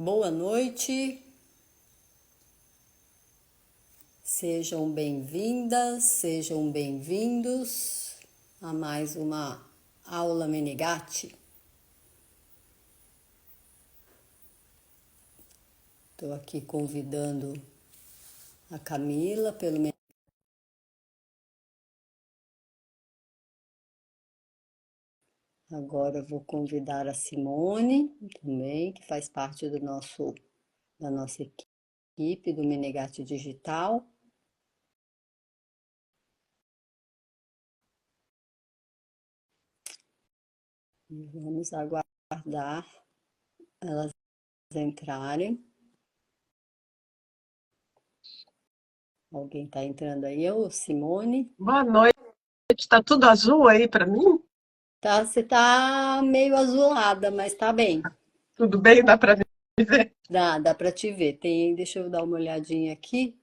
Boa noite, sejam bem-vindas, sejam bem-vindos a mais uma aula Menegatti. Estou aqui convidando a Camila pelo Agora eu vou convidar a Simone também, que faz parte da nossa equipe do Menegatti Digital. E vamos aguardar elas entrarem. Alguém está entrando aí? Ô, Simone? Boa noite. Está tudo azul aí para mim? Tá, você tá meio azulada, mas tá bem. Tudo bem? Dá para me ver? Dá para te ver. Deixa eu dar uma olhadinha aqui.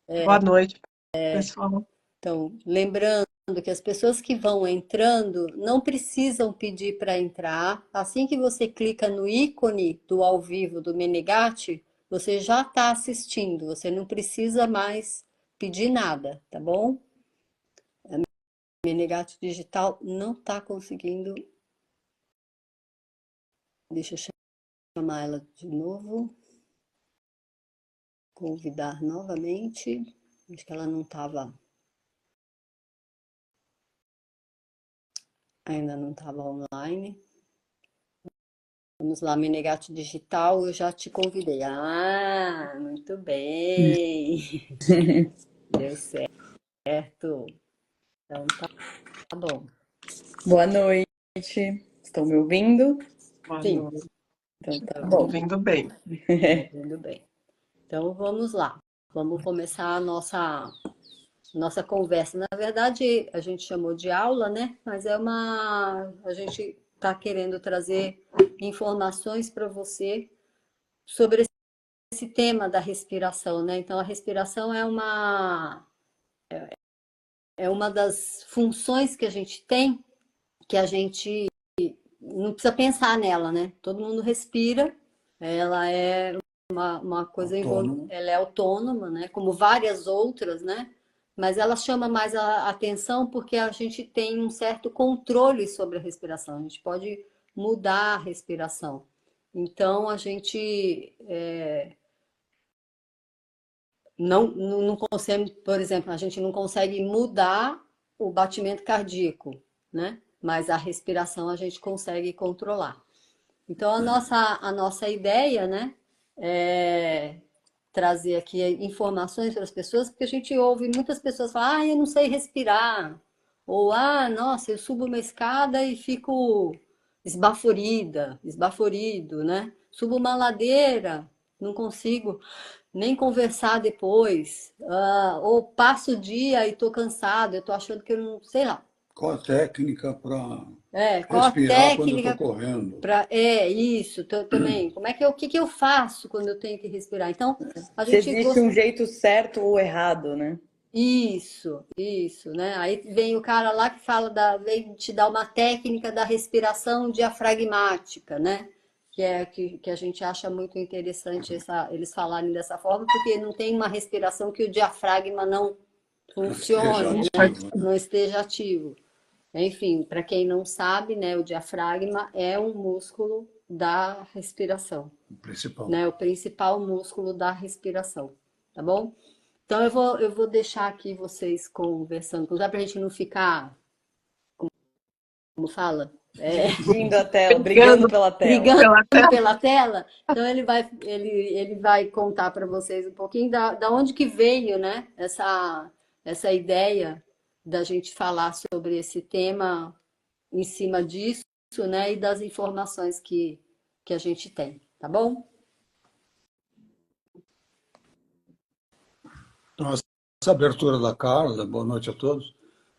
Boa noite, pessoal. Então, lembrando que as pessoas que vão entrando não precisam pedir para entrar. Assim que você clica no ícone do ao vivo do Menegatti, você já está assistindo. Você não precisa mais pedir nada, tá bom? Menegatti Digital não está conseguindo. Deixa eu chamar ela de novo. Convidar novamente. Acho que ela não estava. Ainda não estava online. Vamos lá, Menegatti Digital, eu já te convidei. Ah, muito bem. Deu certo. Então tá bom. Boa noite. Estão me ouvindo? Boa Sim, noite. então tá Estamos bom. ouvindo bem. Tudo bem. Então vamos lá. Vamos começar a nossa conversa. Na verdade, a gente chamou de aula, né? Mas a gente está querendo trazer informações para você sobre esse tema da respiração, né? Então, a respiração é uma das funções que a gente tem, que a gente não precisa pensar nela, né? Todo mundo respira, ela é uma coisa ela é autônoma, né? Como várias outras, né? Mas ela chama mais a atenção porque a gente tem um certo controle sobre a respiração. A gente pode mudar a respiração. Então a gente não consegue, por exemplo, a gente não consegue mudar o batimento cardíaco, né? Mas a respiração a gente consegue controlar. Então, a nossa ideia, né, é trazer aqui informações para as pessoas, porque a gente ouve muitas pessoas falar, eu não sei respirar, ou, nossa, eu subo uma escada e fico esbaforido, né? Subo uma ladeira, não consigo nem conversar depois, ou passo o dia e tô cansado, eu tô achando que eu não, sei lá. Qual a técnica para Qual a respirar quando eu estou técnica correndo? para isso também? O que que eu faço quando eu tenho que respirar? Então, a Se gente existe um jeito certo ou errado, né? isso, né? Aí vem o cara lá que vem te dar uma técnica da respiração diafragmática, né? Que a gente acha muito interessante eles falarem dessa forma, porque não tem uma respiração que o diafragma não Esteja funcione, né? ativo. Não esteja ativo. Enfim, para quem não sabe, né, o diafragma é um músculo da respiração, O principal. né? O principal músculo da respiração, tá bom? Então eu vou deixar aqui vocês conversando, para a gente não ficar, como fala, Dividindo a tela, brigando Brigando pela tela. brigando pela tela. pela tela. Então ele vai contar para vocês um pouquinho da onde que veio, né? Essa ideia da gente falar sobre esse tema em cima disso, né? E das informações que a gente tem, tá bom? Então, essa abertura da Carla, boa noite a todos,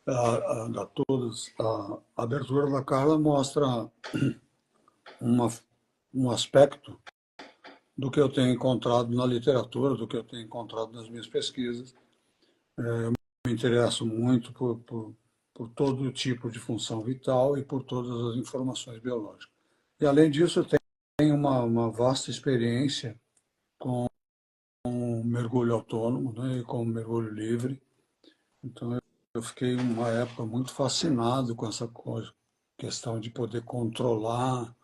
a todos. A abertura da Carla mostra uma, um aspecto do que eu tenho encontrado na literatura, do que eu tenho encontrado nas minhas pesquisas. Me interesso muito por todo tipo de função vital e por todas as informações biológicas. E, além disso, eu uma vasta experiência com mergulho autônomo, né, e com mergulho livre. Então, eu fiquei uma época muito fascinado com essa coisa, questão de poder controlar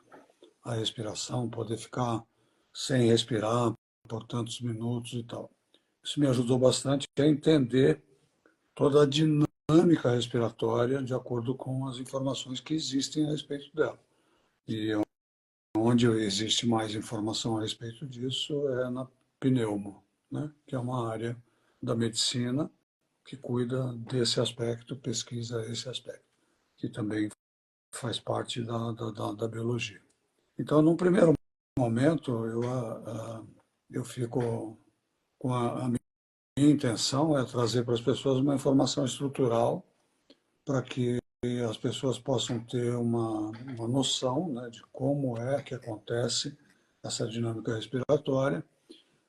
a respiração, poder ficar sem respirar por tantos minutos e tal. Isso me ajudou bastante a entender toda a dinâmica respiratória de acordo com as informações que existem a respeito dela. E onde existe mais informação a respeito disso é na pneumo, né? Que é uma área da medicina que cuida desse aspecto, pesquisa esse aspecto, que também faz parte da biologia. Então, num primeiro momento, eu fico com a minha intenção é trazer para as pessoas uma informação estrutural para que as pessoas possam ter uma noção, né, de como é que acontece essa dinâmica respiratória.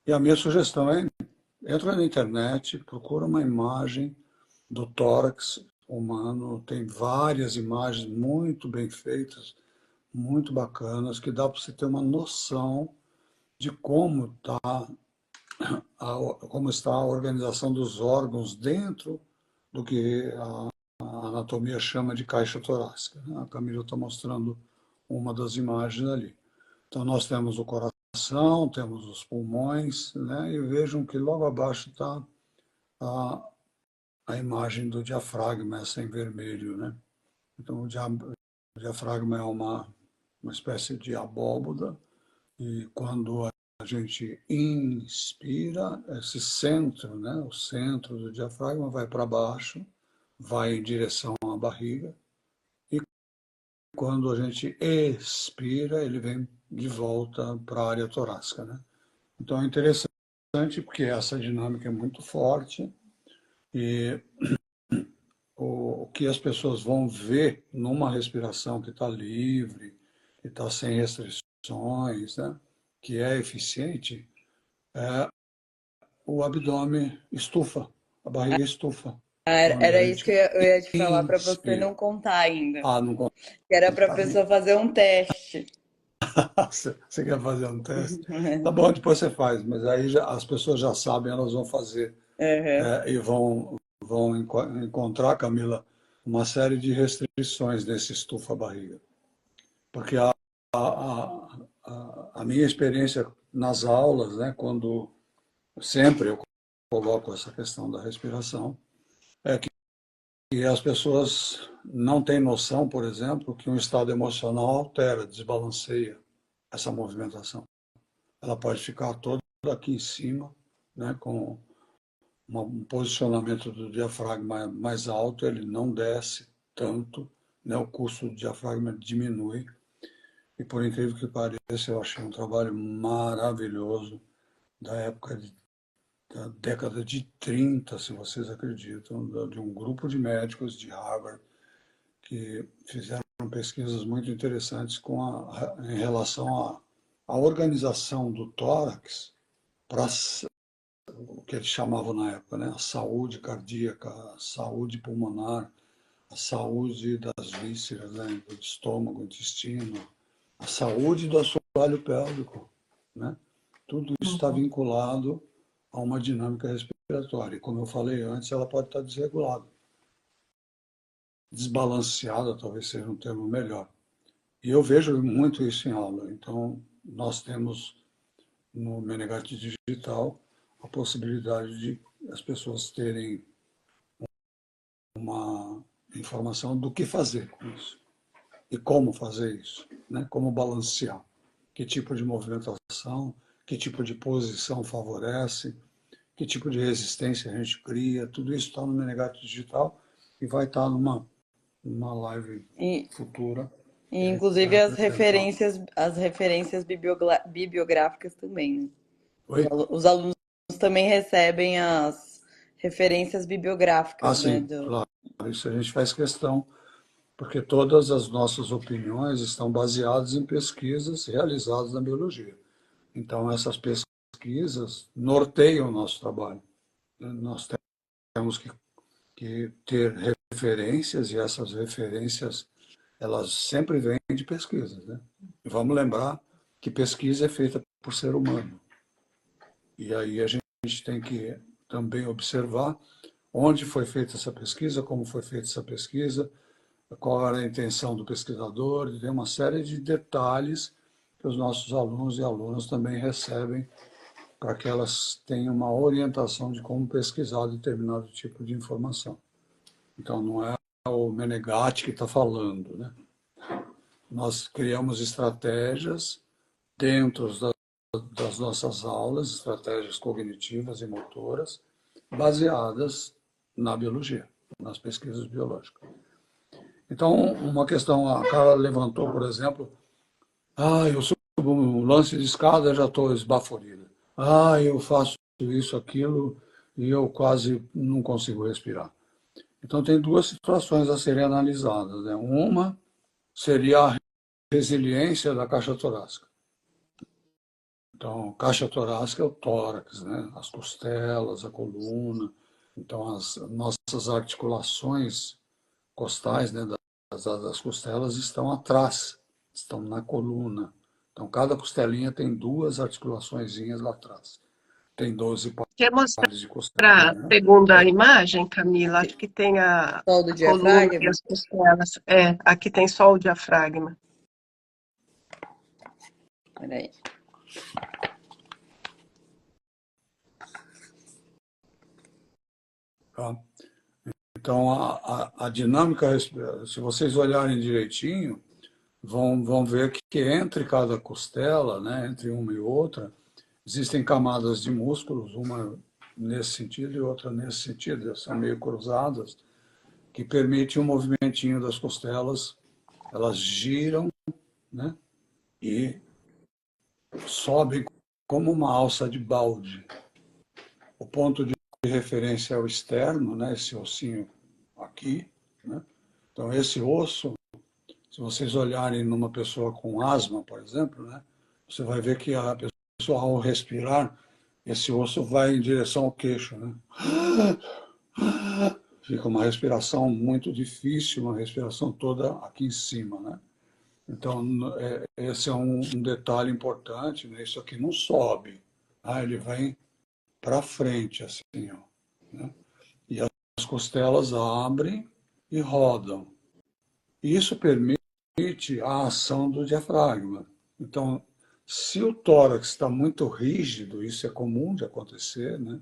E a minha sugestão é, entra na internet, procura uma imagem do tórax humano, tem várias imagens muito bem feitas, muito bacanas, que dá para você ter uma noção de como está a organização dos órgãos dentro do que a anatomia chama de caixa torácica, né? A Camila está mostrando uma das imagens ali. Então, nós temos o coração, temos os pulmões, né? E vejam que logo abaixo está a imagem do diafragma, essa em vermelho, né? Então, o diafragma é uma espécie de abóboda, e quando a gente inspira, esse centro, né? O centro do diafragma vai para baixo, vai em direção à barriga, e quando a gente expira, ele vem de volta para a área torácica, né? Então é interessante porque essa dinâmica é muito forte e o que as pessoas vão ver numa respiração que está livre, que está sem restrições, né? Que é eficiente, o abdômen estufa, a barriga estufa. Quando a Era isso que gente eu ia te falar para você inspira. não contar ainda. Ah, não conta. Que era para a pessoa fazer um teste. Você quer fazer um teste? Tá bom, depois você faz, mas aí as pessoas já sabem, elas vão fazer Uhum. e vão encontrar, Camila, uma série de restrições nesse estufa-barriga. Porque a minha experiência nas aulas, né, quando sempre eu coloco essa questão da respiração, é que as pessoas não têm noção, por exemplo, que um estado emocional altera, desbalanceia essa movimentação. Ela pode ficar toda aqui em cima, né, com um posicionamento do diafragma mais alto, ele não desce tanto, né, o curso do diafragma diminui. E por incrível que pareça, eu achei um trabalho maravilhoso da época da década de 30, se vocês acreditam, de um grupo de médicos de Harvard que fizeram pesquisas muito interessantes em relação à organização do tórax para o que eles chamavam na época, né? A saúde cardíaca, a saúde pulmonar, a saúde das vísceras, né? Do estômago, intestino, a saúde do assoalho pélvico, né? Tudo isso está vinculado a uma dinâmica respiratória. E como eu falei antes, ela pode estar desregulada. Desbalanceada, talvez seja um termo melhor. E eu vejo muito isso em aula. Então, nós temos no Menegatti Digital a possibilidade de as pessoas terem uma informação do que fazer com isso e como fazer isso, né? Como balancear, que tipo de movimentação, que tipo de posição favorece, que tipo de resistência a gente cria, tudo isso está no Menegatti Digital e vai estar numa live E, futura e que a gente vai inclusive apresentar. as referências bibliográficas também, né? Oi? Os alunos também recebem as referências Ah, bibliográficas, né? sim, claro. Isso a gente faz questão, porque todas as nossas opiniões estão baseadas em pesquisas realizadas na biologia. Então, essas pesquisas norteiam o nosso trabalho. Nós temos que ter referências, e essas referências, elas sempre vêm de pesquisas, né? E vamos lembrar que pesquisa é feita por ser humano. E aí a gente tem que também observar onde foi feita essa pesquisa, como foi feita essa pesquisa, qual era a intenção do pesquisador, e tem uma série de detalhes que os nossos alunos e alunas também recebem para que elas tenham uma orientação de como pesquisar determinado tipo de informação. Então, não é o Menegatti que está falando, né? Nós criamos estratégias dentro das nossas aulas, estratégias cognitivas e motoras, baseadas na biologia, nas pesquisas biológicas. Então, uma questão, a Carla levantou, por exemplo, eu subo um lance de escada, já estou esbaforida. Eu faço isso, aquilo, e eu quase não consigo respirar. Então, tem duas situações a serem analisadas, né? Uma seria a resiliência da caixa torácica. Então, caixa torácica é o tórax, né? As costelas, a coluna. Então, as nossas articulações costais, né, das costelas estão atrás, estão na coluna. Então, cada costelinha tem duas articulaçõezinhas lá atrás. Tem 12 Quer mostrar pares de costela, a né? segunda imagem, Camila? Acho que tem Sol do a coluna e diafragma? as costelas. Aqui tem só o diafragma. Peraí. Tá? Então, a dinâmica, se vocês olharem direitinho, vão ver que entre cada costela, né, entre uma e outra, existem camadas de músculos, uma nesse sentido e outra nesse sentido, elas são meio cruzadas, que permitem um movimentinho das costelas, elas giram, né, e sobem como uma alça de balde. O ponto de referência é o externo, né, esse ossinho aqui, né? Então, esse osso, se vocês olharem numa pessoa com asma, por exemplo, né, você vai ver que a pessoa, ao respirar, esse osso vai em direção ao queixo, né? Fica uma respiração muito difícil, uma respiração toda aqui em cima, né? Então, esse é um detalhe importante, né? Isso aqui não sobe, tá? Ele vem para frente, assim, ó, né? E as costelas abrem e rodam. Isso permite a ação do diafragma. Então, se o tórax está muito rígido, isso é comum de acontecer, né?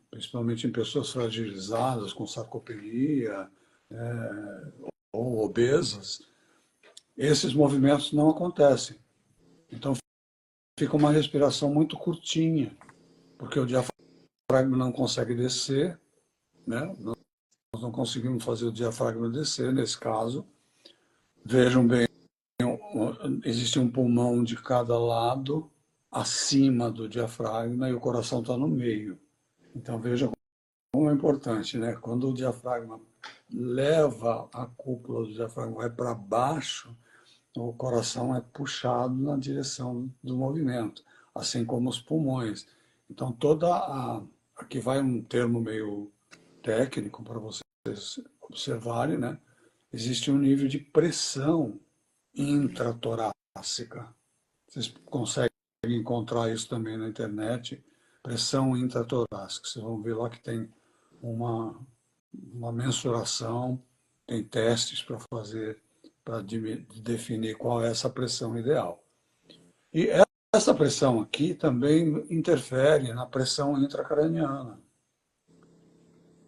Principalmente em pessoas fragilizadas, com sarcopenia, ou obesas, esses movimentos não acontecem. Então, fica uma respiração muito curtinha, porque o diafragma não consegue descer, né? Nós não conseguimos fazer o diafragma descer, nesse caso. Vejam bem, existe um pulmão de cada lado, acima do diafragma, e o coração está no meio. Então, veja como é importante, né? Quando o diafragma leva a cúpula do diafragma, vai para baixo, o coração é puxado na direção do movimento, assim como os pulmões. Então, aqui vai um termo meio técnico para vocês observarem, né? Existe um nível de pressão intratorácica. Vocês conseguem encontrar isso também na internet, pressão intratorácica. Vocês vão ver lá que tem uma mensuração, tem testes para fazer, para definir qual é essa pressão ideal. E essa pressão aqui também interfere na pressão intracraniana.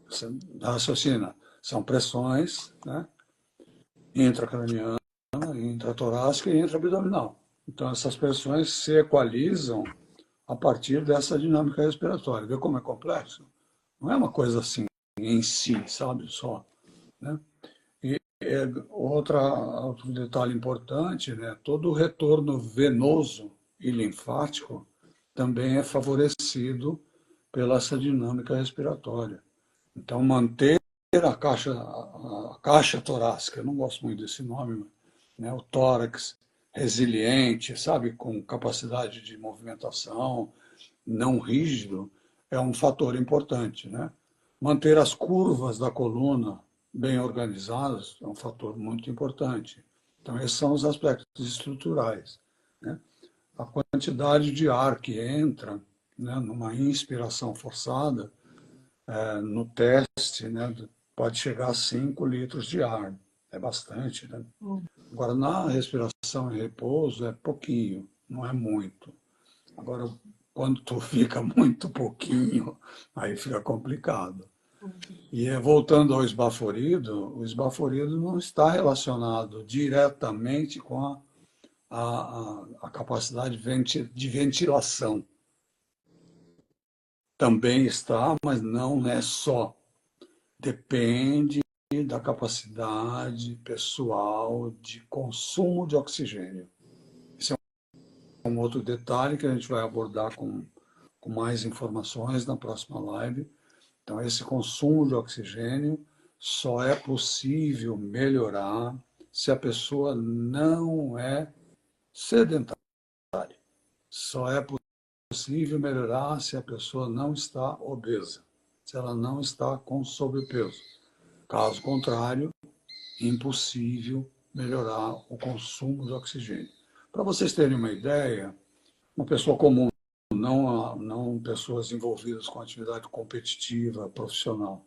Você raciocina, são pressões, né, intracraniana, intratorácica e intraabdominal. Então, essas pressões se equalizam a partir dessa dinâmica respiratória. Vê como é complexo? Não é uma coisa assim em si, sabe, só, né? E outro detalhe importante, né? Todo o retorno venoso e linfático também é favorecido pela essa dinâmica respiratória. Então, manter a caixa torácica, eu não gosto muito desse nome, né? O tórax resiliente, sabe, com capacidade de movimentação, não rígido, é um fator importante, né? Manter as curvas da coluna bem organizadas é um fator muito importante. Então, esses são os aspectos estruturais, né? a quantidade de ar que entra, né, numa inspiração forçada, no teste, né, pode chegar a 5 litros de ar. É bastante, né? Agora, na respiração em repouso, é pouquinho, não é muito. Agora, quando tu fica muito pouquinho, aí fica complicado. E voltando ao esbaforido, o esbaforido não está relacionado diretamente com a capacidade de ventilação. Também está, mas não é só. Depende da capacidade pessoal de consumo de oxigênio. Esse é um outro detalhe que a gente vai abordar com mais informações na próxima live. Então, esse consumo de oxigênio só é possível melhorar se a pessoa não é sedentária. Só é possível melhorar se a pessoa não está obesa, se ela não está com sobrepeso. Caso contrário, impossível melhorar o consumo de oxigênio. Para vocês terem uma ideia, uma pessoa comum, não pessoas envolvidas com atividade competitiva, profissional.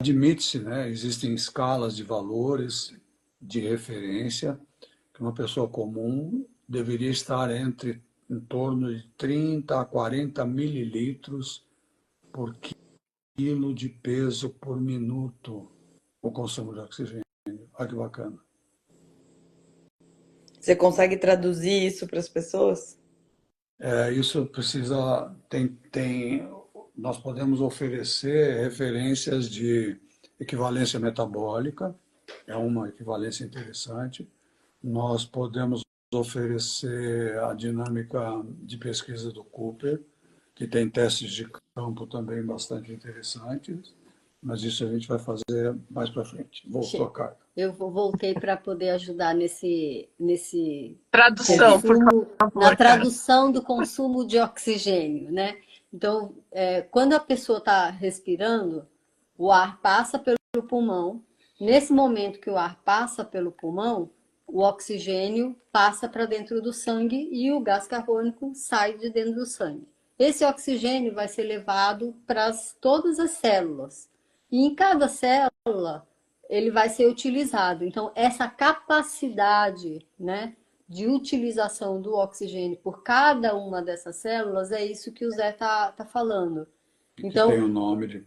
Admite-se, né, existem escalas de valores de referência que uma pessoa comum deveria estar em torno de 30 a 40 mililitros por quilo de peso por minuto, o consumo de oxigênio. Olha que bacana. Você consegue traduzir isso para as pessoas? Isso precisa, nós podemos oferecer referências de equivalência metabólica, é uma equivalência interessante. Nós podemos oferecer a dinâmica de pesquisa do Cooper, que tem testes de campo também bastante interessantes, mas isso a gente vai fazer mais para frente. Voltou a carta. Eu voltei para poder ajudar nesse Tradução, por consumo, favor, na cara. tradução do consumo de oxigênio, né? Então, quando a pessoa está respirando, o ar passa pelo pulmão. Nesse momento que o ar passa pelo pulmão, o oxigênio passa para dentro do sangue e o gás carbônico sai de dentro do sangue. Esse oxigênio vai ser levado para todas as células. E em cada célula, ele vai ser utilizado. Então, essa capacidade, né, de utilização do oxigênio por cada uma dessas células, é isso que o Zé tá falando. Então, que tem o nome de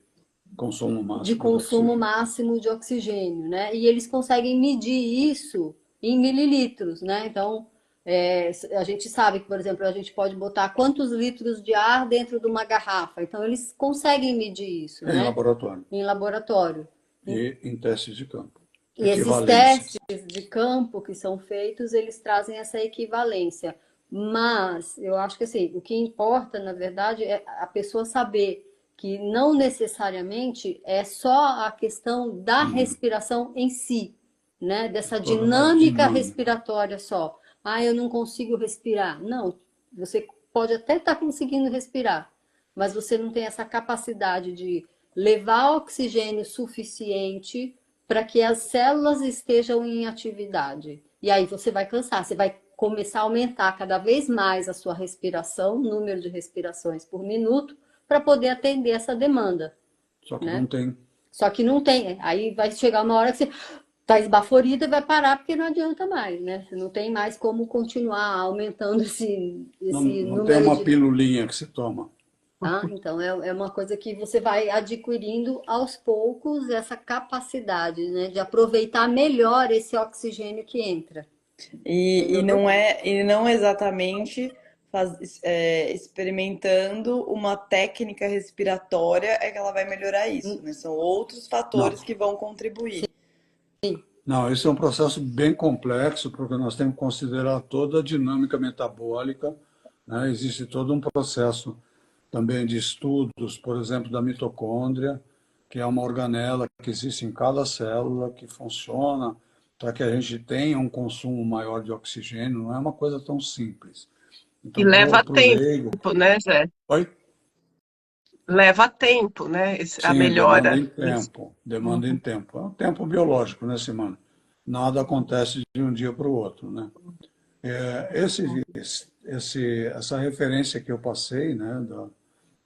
consumo máximo de consumo máximo de oxigênio, né? E eles conseguem medir isso em mililitros, né? Então, a gente sabe que, por exemplo, a gente pode botar quantos litros de ar dentro de uma garrafa. Então, eles conseguem medir isso, Em né? laboratório. Em laboratório. E em testes de campo. E esses testes de campo que são feitos, eles trazem essa equivalência. Mas eu acho que assim, o que importa, na verdade, é a pessoa saber que não necessariamente é só a questão da respiração em si, né? Dessa dinâmica respiratória só. Ah, eu não consigo respirar. Não, você pode até estar conseguindo respirar, mas você não tem essa capacidade de levar oxigênio suficiente para que as células estejam em atividade. E aí você vai cansar, você vai começar a aumentar cada vez mais a sua respiração, o número de respirações por minuto, para poder atender essa demanda. Só que né? não tem. Só que não tem. Aí vai chegar uma hora que você está esbaforida e vai parar, porque não adianta mais, né? Você não tem mais como continuar aumentando esse Não número tem uma de... pilulinha que se toma. Tá? Então, é uma coisa que você vai adquirindo aos poucos essa capacidade, né, de aproveitar melhor esse oxigênio que entra. E não exatamente experimentando uma técnica respiratória é que ela vai melhorar isso, né? São outros fatores que vão contribuir. Não, esse é um processo bem complexo, porque nós temos que considerar toda a dinâmica metabólica, né? Existe todo um processo também de estudos, por exemplo, da mitocôndria, que é uma organela que existe em cada célula, que funciona para que a gente tenha um consumo maior de oxigênio. Não é uma coisa tão simples. Então, E leva pro tempo, leigo... né, Zé? Oi? Leva tempo, né? A Sim, melhora. demanda em tempo. Demanda em tempo. É um tempo biológico, né, Simone? Nada acontece de um dia para o outro, né? Essa referência que eu passei, né,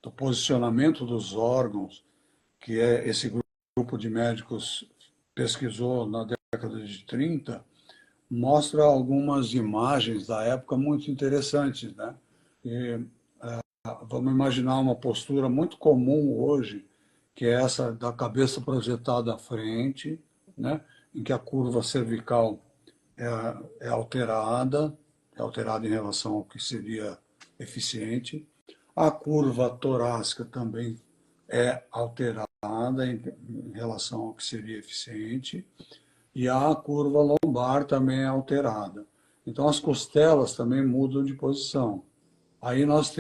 do posicionamento dos órgãos, que esse grupo de médicos pesquisou na década de 30, mostra algumas imagens da época muito interessantes, né? E, vamos imaginar uma postura muito comum hoje, que é essa da cabeça projetada à frente, né? Em que a curva cervical é alterada em relação ao que seria eficiente. A curva torácica também é alterada em relação ao que seria eficiente. E a curva lombar também é alterada. Então, as costelas também mudam de posição. Aí nós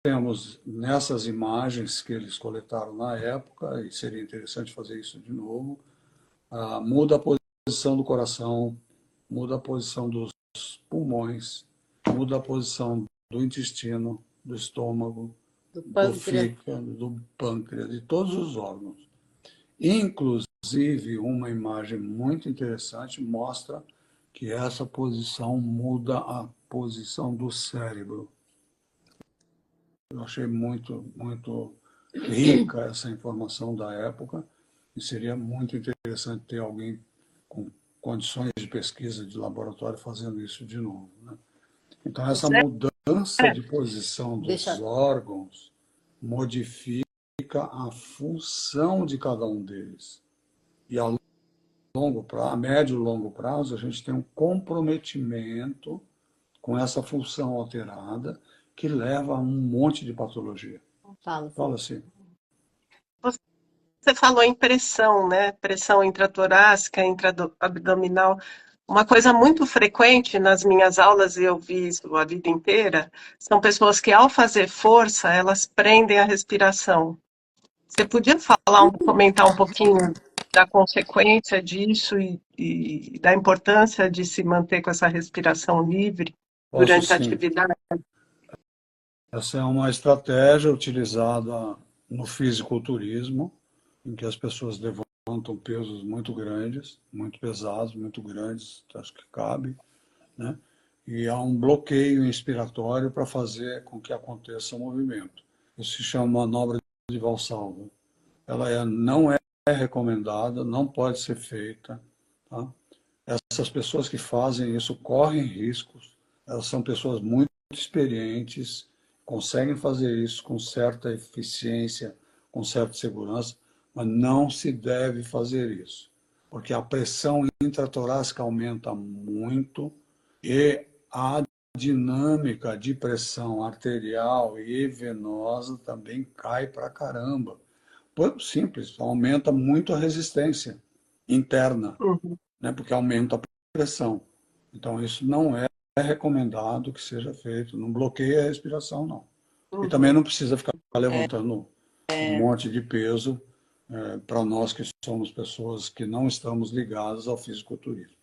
temos, nessas imagens que eles coletaram na época, e seria interessante fazer isso de novo, muda a posição do coração, muda a posição dos pulmões, muda a posição do intestino, do estômago, Do do pâncreas. fígado, do pâncreas, de todos os órgãos. Inclusive, uma imagem muito interessante mostra que essa posição muda a posição do cérebro. Eu achei muito rica essa informação da época e seria muito interessante ter alguém com condições de pesquisa de laboratório fazendo isso de novo, né? Então, essa mudança de posição dos Deixa. órgãos modifica a função de cada um deles. E a médio e longo prazo, a gente tem um comprometimento com essa função alterada que leva a um monte de patologia. Fala. Fala assim. Você falou em pressão, né? Pressão intratorácica, intraabdominal. Uma coisa muito frequente nas minhas aulas, e eu vi isso a vida inteira, são pessoas que, ao fazer força, elas prendem a respiração. Você podia comentar um pouquinho da consequência disso e da importância de se manter com essa respiração livre Posso durante a sim. atividade? Essa é uma estratégia utilizada no fisiculturismo, em que as pessoas levantam pesos muito grandes, muito pesados, muito grandes, acho que cabe, né? E há um bloqueio inspiratório para fazer com que aconteça o movimento. Isso se chama manobra de Valsalva. Ela não é recomendada, não pode ser feita, tá? Essas pessoas que fazem isso correm riscos, elas são pessoas muito experientes, conseguem fazer isso com certa eficiência, com certa segurança, mas não se deve fazer isso, porque a pressão intratorácica aumenta muito e a dinâmica de pressão arterial e venosa também cai pra caramba. Simples, aumenta muito a resistência interna, Uhum, né, porque aumenta a pressão. Então, isso não é recomendado que seja feito, não bloqueia a respiração, não. E também uhum. não precisa ficar levantando um monte de peso para nós que somos pessoas que não estamos ligadas ao fisiculturismo.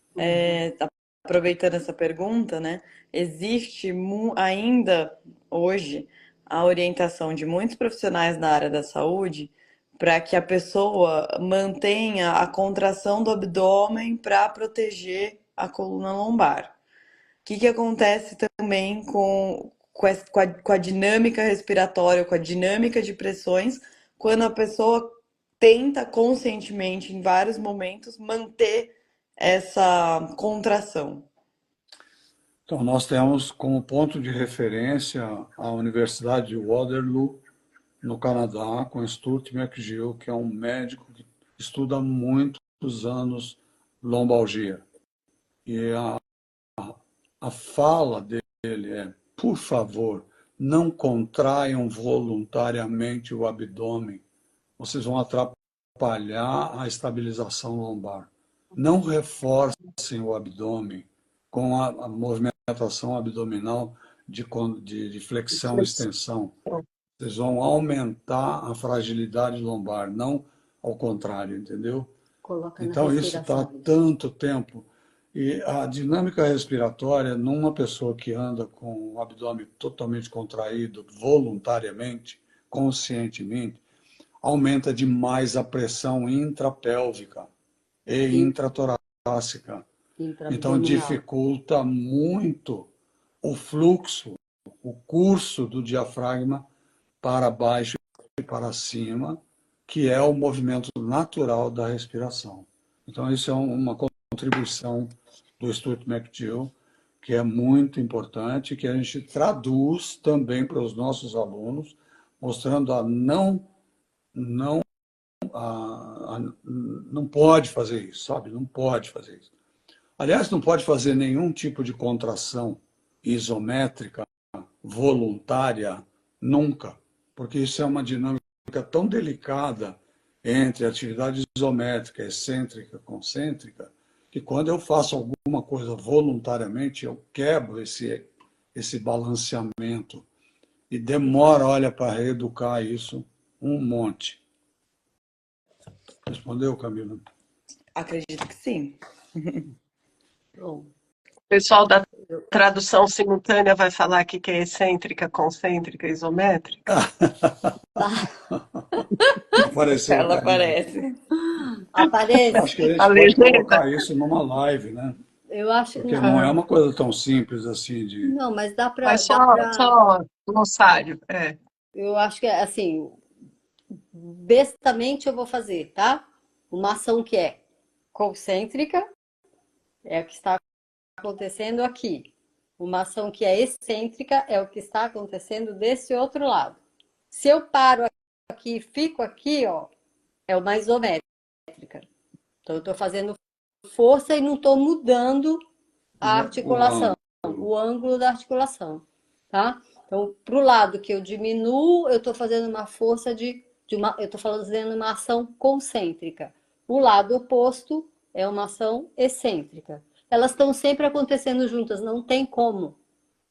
Aproveitando essa pergunta, né? Existe ainda hoje a orientação de muitos profissionais na área da saúde para que a pessoa mantenha a contração do abdômen para proteger a coluna lombar. O que acontece também com a dinâmica respiratória, com a dinâmica de pressões, quando a pessoa tenta conscientemente, em vários momentos, manter essa contração? Então, nós temos como ponto de referência a Universidade de Waterloo, no Canadá, com Stuart McGill, que é um médico que estuda há muitos anos lombalgia. E a fala dele é: por favor, não contraiam voluntariamente o abdômen, vocês vão atrapalhar a estabilização lombar. Não reforcem o abdômen com a movimentação abdominal de flexão e extensão. Vocês vão aumentar a fragilidade lombar, não ao contrário, entendeu? Coloca na Então, isso está há respiração. tanto tempo. E a dinâmica respiratória, numa pessoa que anda com o abdômen totalmente contraído, voluntariamente, conscientemente, aumenta demais a pressão intrapélvica e intratorácica. Então, Intra-abdominal. dificulta muito o fluxo, o curso do diafragma para baixo e para cima, que é o movimento natural da respiração. Então, isso é uma contribuição do Stuart McGill, que é muito importante, que a gente traduz também para os nossos alunos, mostrando não pode fazer isso, sabe? Não pode fazer isso. Aliás, não pode fazer nenhum tipo de contração isométrica, voluntária, nunca, porque isso é uma dinâmica tão delicada entre atividade isométrica, excêntrica, concêntrica, que quando eu faço alguma coisa voluntariamente, eu quebro esse balanceamento e demora, olha, para reeducar isso um monte. Respondeu, Camila? Acredito que sim. Bom, O pessoal da tradução simultânea vai falar aqui que é excêntrica, concêntrica, isométrica. Apareceu, Ela Camila. aparece. aparece. Acho que a A gente pode legenda. colocar isso numa live, né? Eu acho que Porque não. não é uma coisa tão simples assim de... Não, mas dá para. Mas só glossário. É. Eu acho que é assim, bestamente eu vou fazer, tá? Uma ação que é concêntrica, é o que está acontecendo aqui. Uma ação que é excêntrica, é o que está acontecendo desse outro lado. Se eu paro aqui e fico aqui, ó, é uma isométrica. Então, eu estou fazendo força e não estou mudando a articulação, o ângulo da articulação, tá? Então, para o lado que eu diminuo, eu estou fazendo uma força eu estou fazendo uma ação concêntrica. O lado oposto é uma ação excêntrica. Elas estão sempre acontecendo juntas, não tem como.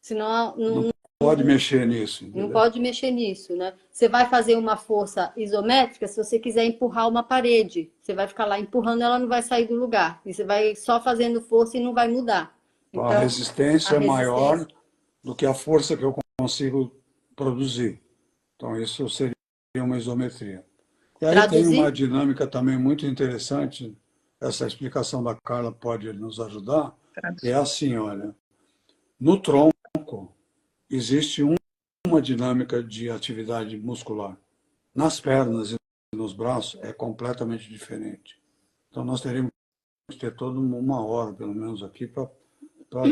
Senão, Não pode mexer nisso. não Entendeu? pode mexer nisso, né? Você vai fazer uma força isométrica se você quiser empurrar uma parede. Você vai ficar lá empurrando, ela não vai sair do lugar. E você vai só fazendo força e não vai mudar. Então, A resistência a é maior resistência. do que a força que eu consigo produzir. Então, isso seria uma isometria. E aí tem uma Traduzir? dinâmica também muito interessante, essa explicação da Carla pode nos ajudar, é assim, olha, no tronco existe uma dinâmica de atividade muscular. Nas pernas e nos braços é completamente diferente. Então, nós teríamos que ter toda uma hora, pelo menos aqui, para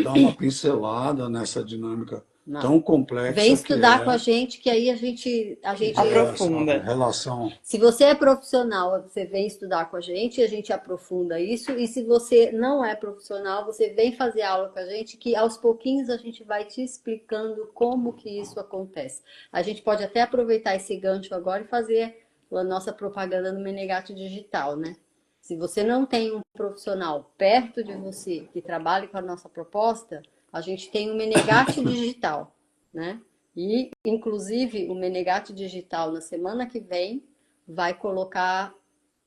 dar uma pincelada nessa dinâmica Não. tão complexa Vem estudar que com a gente, que aí a gente Aprofunda. essa relação. Se você é profissional, você vem estudar com a gente aprofunda isso. E se você não é profissional, você vem fazer aula com a gente, que aos pouquinhos a gente vai te explicando como que isso acontece. A gente pode até aproveitar esse gancho agora e fazer a nossa propaganda no Menegate Digital, né? Se você não tem um profissional perto de você que trabalhe com a nossa proposta, a gente tem o Menegate Digital, né? E, inclusive, o Menegate Digital, na semana que vem, vai colocar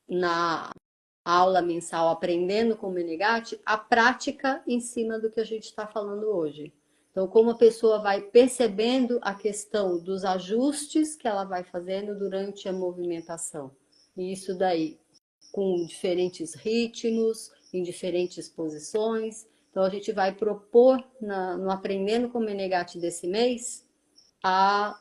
na aula mensal Aprendendo com o Menegate a prática em cima do que a gente está falando hoje. Então, como a pessoa vai percebendo a questão dos ajustes que ela vai fazendo durante a movimentação. E isso daí, com diferentes ritmos, em diferentes posições. Então, a gente vai propor no Aprendendo com o Menegate desse mês A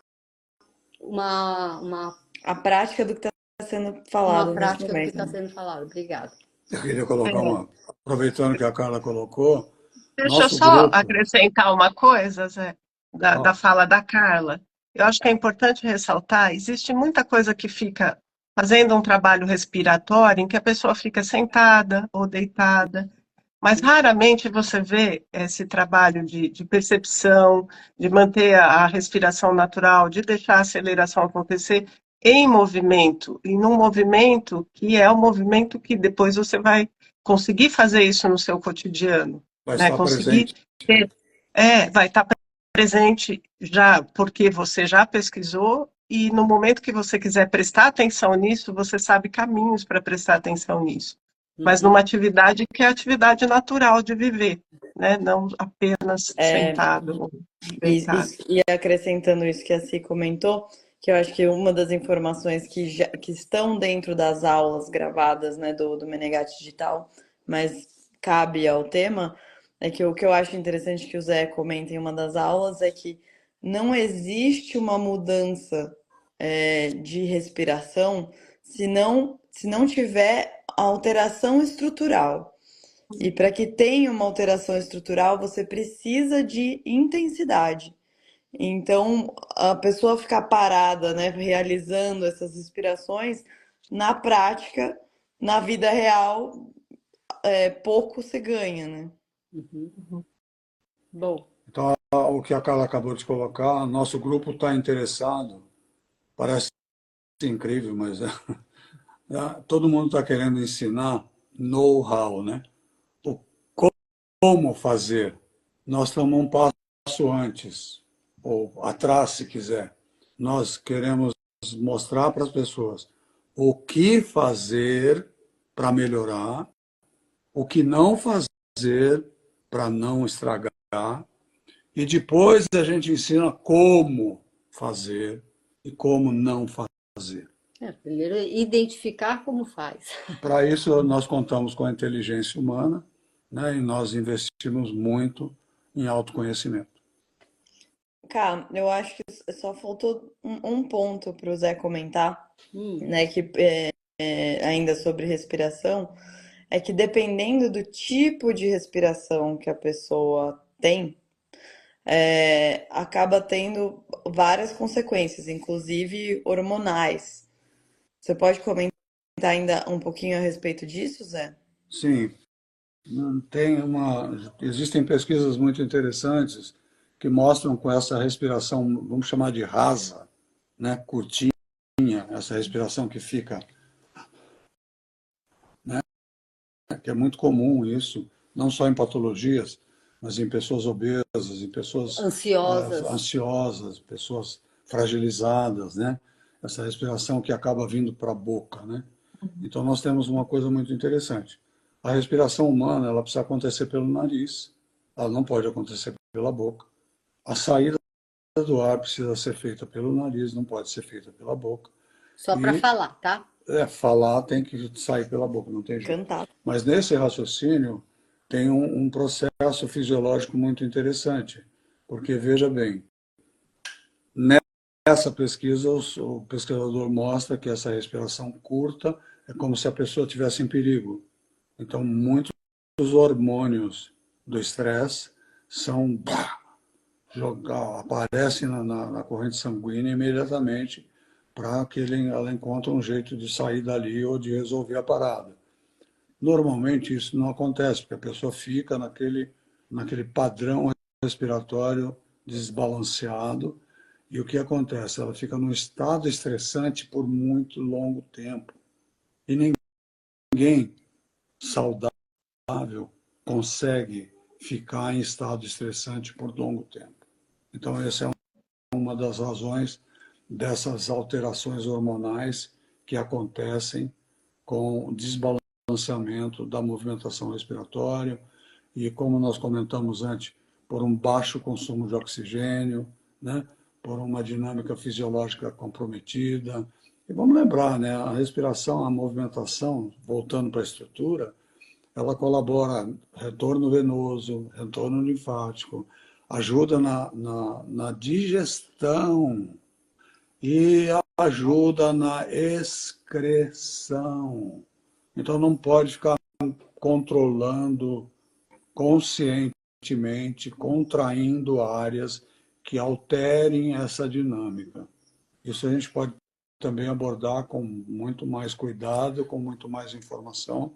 prática do que está sendo falado uma prática do que nesse está momento. sendo falado. Obrigada. Eu queria colocar aproveitando que a Carla colocou, Deixa eu nosso só grupo. acrescentar uma coisa, Zé, da fala da Carla. Eu acho que é importante ressaltar, existe muita coisa que fica fazendo um trabalho respiratório em que a pessoa fica sentada ou deitada, mas raramente você vê esse trabalho de percepção, de manter a respiração natural, de deixar a aceleração acontecer em movimento, e num movimento que é um movimento que depois você vai conseguir fazer isso no seu cotidiano. Vai Né? estar Conseguir presente. vai estar presente já porque você já pesquisou e no momento que você quiser prestar atenção nisso, você sabe caminhos para prestar atenção nisso. Mas numa atividade que é a atividade natural de viver, né? Não apenas sentado ou deitado. E acrescentando isso que a Si comentou, que eu acho que uma das informações que estão dentro das aulas gravadas, né, do Menegate Digital, mas cabe ao tema, é que o que eu acho interessante que o Zé comenta em uma das aulas é que não existe uma mudança de respiração se não tiver alteração estrutural. E para que tenha uma alteração estrutural, você precisa de intensidade. Então, a pessoa ficar parada, né, realizando essas respirações, na prática, na vida real, pouco se ganha, né? Bom, Então, o que a Carla acabou de colocar, nosso grupo está interessado, parece incrível, mas todo mundo está querendo ensinar know-how, né? O como fazer. Nós estamos um passo antes, ou atrás, se quiser. Nós queremos mostrar para as pessoas o que fazer para melhorar, o que não fazer para não estragar, e depois a gente ensina como fazer e como não fazer. primeiro identificar como faz. Para isso, nós contamos com a inteligência humana, né, e nós investimos muito em autoconhecimento. Cara, eu acho que só faltou um ponto para o Zé comentar, Hum, né, que ainda sobre respiração, é que dependendo do tipo de respiração que a pessoa tem, acaba tendo várias consequências, inclusive hormonais. Você pode comentar ainda um pouquinho a respeito disso, Zé? Sim, existem pesquisas muito interessantes que mostram com essa respiração, vamos chamar de rasa, né, curtinha, essa respiração que fica, né, que é muito comum isso, não só em patologias, mas em pessoas obesas, em pessoas ansiosas. ansiosas, pessoas fragilizadas, né? Essa respiração que acaba vindo para a boca, né? Então nós temos uma coisa muito interessante. A respiração humana, ela precisa acontecer pelo nariz, ela não pode acontecer pela boca. A saída do ar precisa ser feita pelo nariz, não pode ser feita pela boca. Só para E falar, tá? falar tem que sair pela boca, não tem jeito. Cantar. Mas nesse raciocínio tem um processo fisiológico muito interessante, porque veja bem, nessa pesquisa o pesquisador mostra que essa respiração curta é como se a pessoa estivesse em perigo. Então muitos hormônios do estresse são aparecem na corrente sanguínea imediatamente para que ela encontre um jeito de sair dali ou de resolver a parada. Normalmente isso não acontece, porque a pessoa fica naquele padrão respiratório desbalanceado, e o que acontece? Ela fica num estado estressante por muito longo tempo. E ninguém saudável consegue ficar em estado estressante por longo tempo. Então, essa é uma das razões dessas alterações hormonais que acontecem com o desbalanceamento da movimentação respiratória e, como nós comentamos antes, por um baixo consumo de oxigênio, né? Por uma dinâmica fisiológica comprometida. E vamos lembrar, né? A respiração, a movimentação, voltando para a estrutura, ela colabora retorno venoso, retorno linfático, ajuda na digestão e ajuda na excreção. Então não pode ficar controlando conscientemente, contraindo áreas que alterem essa dinâmica. Isso a gente pode também abordar com muito mais cuidado, com muito mais informação,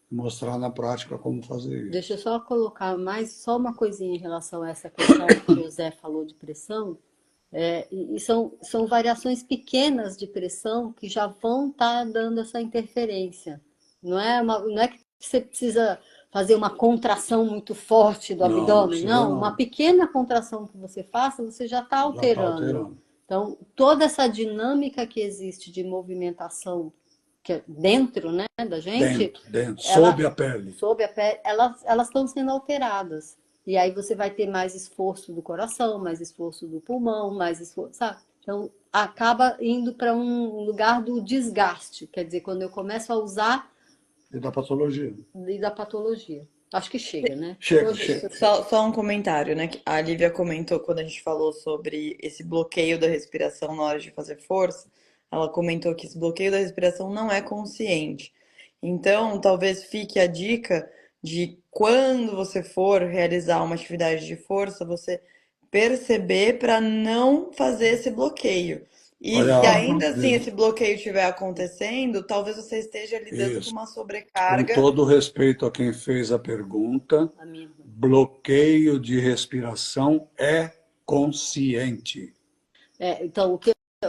e mostrar na prática como fazer isso. Deixa eu só colocar só uma coisinha em relação a essa questão que o Zé falou de pressão. E são variações pequenas de pressão que já vão estar dando essa interferência. Não é que você precisa fazer uma contração muito forte do abdômen, não. Uma pequena contração que você faça, você já está alterando. Então, toda essa dinâmica que existe de movimentação que é dentro, né, da gente, sob a pele, elas estão sendo alteradas. E aí você vai ter mais esforço do coração, mais esforço do pulmão, mais esforço, sabe? Então, acaba indo para um lugar do desgaste. Quer dizer, quando eu começo a usar... E da patologia. E da patologia. Acho que chega, né? Chega, Hoje chega. Só um comentário, né? Que a Lívia comentou quando a gente falou sobre esse bloqueio da respiração na hora de fazer força. Ela comentou que esse bloqueio da respiração não é consciente. Então, talvez fique a dica de quando você for realizar uma atividade de força, você perceber para não fazer esse bloqueio. E se Olha, ainda assim Lívia, esse bloqueio estiver acontecendo, talvez você esteja lidando com isso. uma Com sobrecarga. todo respeito a quem fez a pergunta, a minha. bloqueio de respiração é consciente. Então, o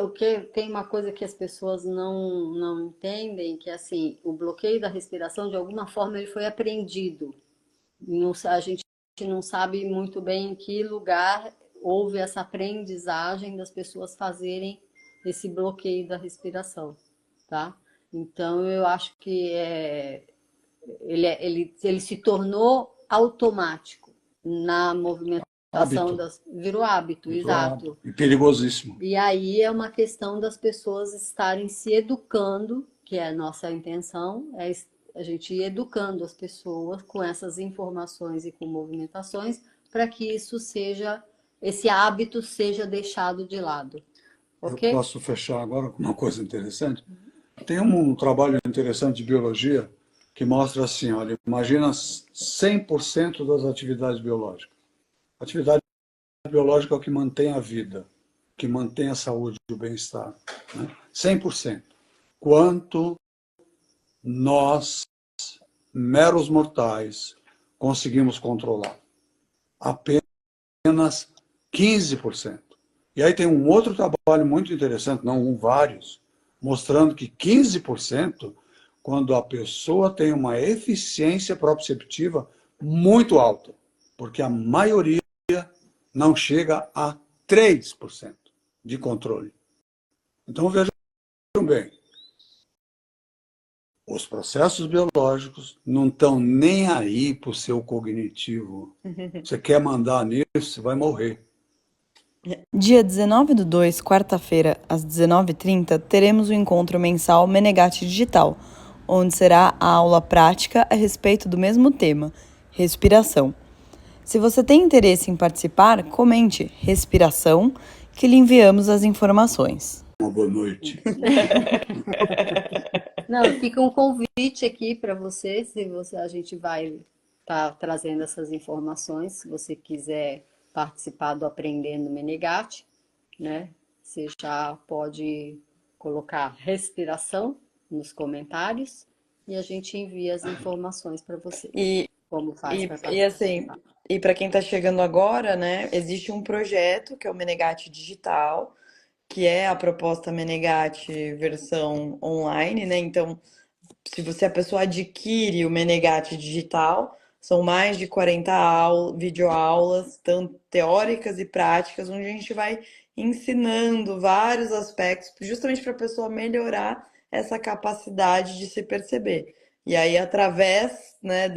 que tem uma coisa que as pessoas não entendem, que é assim, o bloqueio da respiração, de alguma forma, ele foi aprendido. A gente não sabe muito bem em que lugar houve essa aprendizagem das pessoas fazerem esse bloqueio da respiração, tá? Então, eu acho que ele se tornou automático na movimentação Hábito, virou hábito, virou exato. hábito. E perigosíssimo. E aí é uma questão das pessoas estarem se educando, que é a nossa intenção, é a gente ir educando as pessoas com essas informações e com movimentações para que esse hábito seja deixado de lado. Eu Ok? posso fechar agora com uma coisa interessante? Tem um trabalho interessante de biologia que mostra assim, olha, imagina 100% das atividades biológicas. Atividade biológica é o que mantém a vida, que mantém a saúde e o bem-estar. Né? 100%. Quanto nós, meros mortais, conseguimos controlar? Apenas 15%. E aí tem um outro trabalho muito interessante, não um, vários, mostrando que 15%, quando a pessoa tem uma eficiência proprioceptiva muito alta, porque a maioria não chega a 3% de controle. Então vejam bem, os processos biológicos não estão nem aí para o seu cognitivo. Você quer mandar nisso, você vai morrer. Dia 19/2, quarta-feira, às 19h30, teremos o encontro mensal Menegate Digital, onde será a aula prática a respeito do mesmo tema, respiração. Se você tem interesse em participar, comente respiração, que lhe enviamos as informações. Uma boa noite. Não, fica um convite aqui para você, a gente vai estar trazendo essas informações, se você quiser participar do Aprendendo Menegate, né? Você já pode colocar respiração nos comentários e a gente envia as informações para você. E, Como faz para assim, participar. e para quem está chegando agora, né, existe um projeto que é o Menegate Digital, que é a proposta Menegate versão online, né? Então, se a pessoa adquire o Menegate digital, são mais de 40 videoaulas, tanto teóricas e práticas, onde a gente vai ensinando vários aspectos, justamente para a pessoa melhorar essa capacidade de se perceber. E aí, através, né,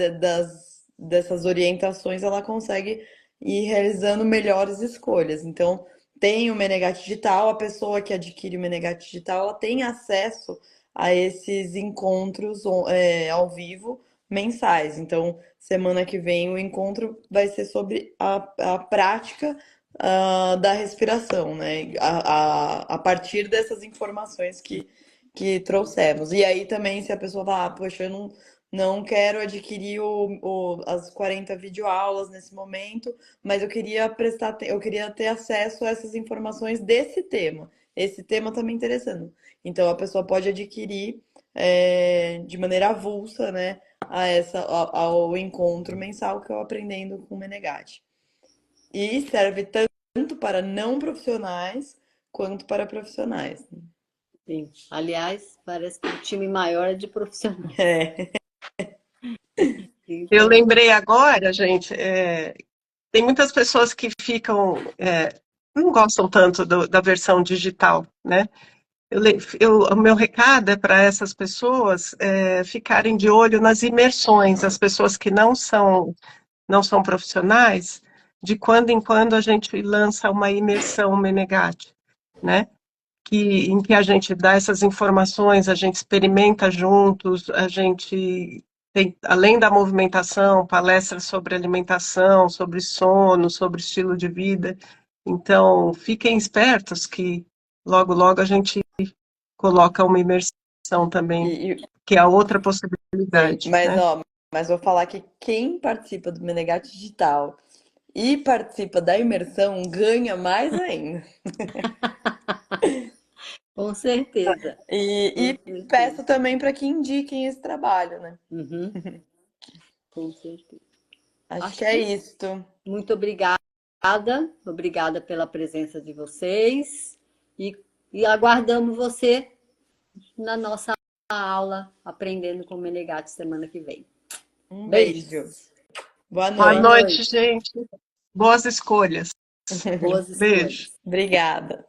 dessas orientações, ela consegue ir realizando melhores escolhas. Então, tem o Menegate Digital, a pessoa que adquire o Menegate Digital, ela tem acesso a esses encontros ao vivo mensais. Então, semana que vem o encontro vai ser sobre a prática da respiração, né? A partir dessas informações que trouxemos. E aí também, se a pessoa falar, poxa, eu não quero adquirir as 40 videoaulas nesse momento, mas eu queria eu queria ter acesso a essas informações desse tema. Esse tema está me interessando. Então a pessoa pode adquirir de maneira avulsa, né, ao encontro mensal que eu aprendendo com o Menegate. E serve tanto para não profissionais quanto para profissionais. Sim. Aliás, parece que o time maior é de profissionais. É. Eu Então, lembrei agora, gente, tem muitas pessoas que não gostam tanto da versão digital, né? O meu recado é para essas pessoas ficarem de olho nas imersões, as pessoas que não são profissionais, de quando em quando a gente lança uma imersão Menegate, né? Em que a gente dá essas informações, a gente experimenta juntos, a gente Tem, além da movimentação, palestras sobre alimentação, sobre sono, sobre estilo de vida. Então, fiquem espertos que logo, logo a gente coloca uma imersão também, que é a outra possibilidade, mas, né? ó, mas vou falar que quem participa do Menegate Digital e participa da imersão ganha mais ainda. Com certeza. E Com certeza. peço também para que indiquem esse trabalho, né? Uhum. Com certeza. Acho que é isto. Muito obrigada. Obrigada pela presença de vocês. E aguardamos você na nossa aula Aprendendo com o Menegatti semana que vem. Um Beijos. beijo. Boa Boa noite. noite, gente. Boas escolhas. Boas Beijo. escolhas. Obrigada.